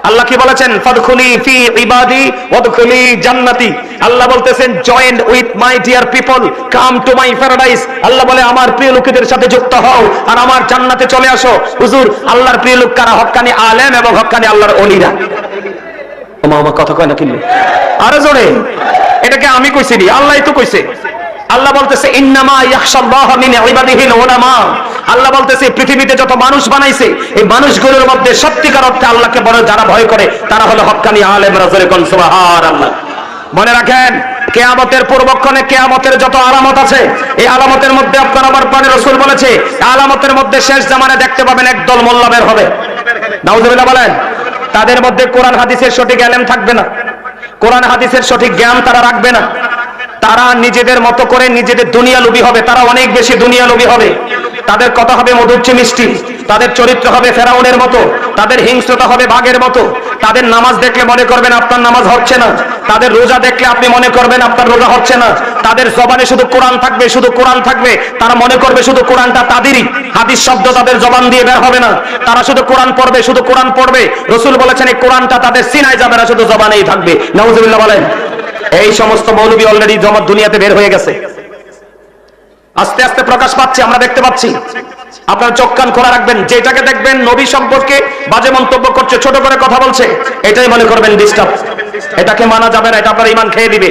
আল্লাহ কি বলেছেন? ফাদখুলি ফি ইবাদি ওয়াদখুলি জান্নাতি। আল্লাহ বলতেছেন join with my dear people, come to my paradise. Allah বলে আমার প্রিয় লোকেদের সাথে যুক্ত হও আর আমার জান্নাতে চলে আসো। হুজুর, আল্লাহর প্রিয় লোক কারা? হক্কানি আলেম এবং হক্কানি আল্লাহর ওলিরা। ওমা কথা কয় না কিনলে আরে জোরে। এটাকে আমি কইছি, আল্লাহই তো কইছে। আল্লাহ বলতেছে ইন্নামা ইয়াখশাল্লাহ মিন ইবাদিহিল উলামা। আল্লাহ বলতেছে পৃথিবীতে যত মানুষ বানাইছে এই মানুষগুলোর মধ্যে সত্যিকার অর্থে আল্লাহকে বড় যারা ভয় করে তারা হলো হক্কানি আলেম। রাজুল কোন সুবহানাল্লাহ। মনে রাখেন, কিয়ামতের পূর্বক্ষণে কিয়ামতের যত আলামত আছে এই আলামতের মধ্যে আপনার আমার প্রাণের রাসূল বলেছে আলামতের মধ্যে শেষ জামানে দেখতে পাবেন একদল মোল্লা বের হবে। নাউজুবিল্লাহ বলেন। তাদের মধ্যে কোরআন হাদিসের সঠিক ইলম থাকবে না, কোরআন হাদিসের সঠিক জ্ঞান তারা রাখবে না। তারা নিজেদের মতো করে নিজেদের দুনিয়া লোভী হবে, তারা অনেক বেশি দুনিয়া লোভী হবে। তাদের কথা হবে মধুর চেয়ে মিষ্টি, তাদের চরিত্র হবে ফেরাউনের মতো, তাদের হিংস্রতা হবে বাঘের মতো। তাদের নামাজ দেখলে মনে করবেন আপনার নামাজ হচ্ছে না, তাদের রোজা দেখলে আপনি মনে করবেন আপনার রোজা হচ্ছে না। তাদের জবানে শুধু কোরআন থাকবে, শুধু কোরআন থাকবে, তারা মনে করবে শুধু কোরআনটা তাদেরই, হাদিস শব্দ তাদের জবান দিয়ে বের হবে না। তারা শুধু কোরআন পড়বে, শুধু কোরআন পড়বে। রাসূল বলেছেন এই কোরআনটা তাদের সিনায় যাবে না, শুধু জবানেই থাকবে। নাউজুবিল্লাহ বলেন। এই সমস্ত মৌলবী অলরেডি জমাত দুনিয়াতে বের হয়ে গেছে, আস্তে আস্তে প্রকাশ পাচ্ছে, আমরা দেখতে পাচ্ছি। আপনার চোখ কান খোলা রাখবেন, যেটাকে দেখবেন নবী সম্পর্কে বাজে মন্তব্য করছে, ছোট করে কথা বলছে, এটাই মনে করবেন ডিস্টার্ব, এটাকে মানা যাবে না, এটা আপনার ঈমান খেয়ে দিবে।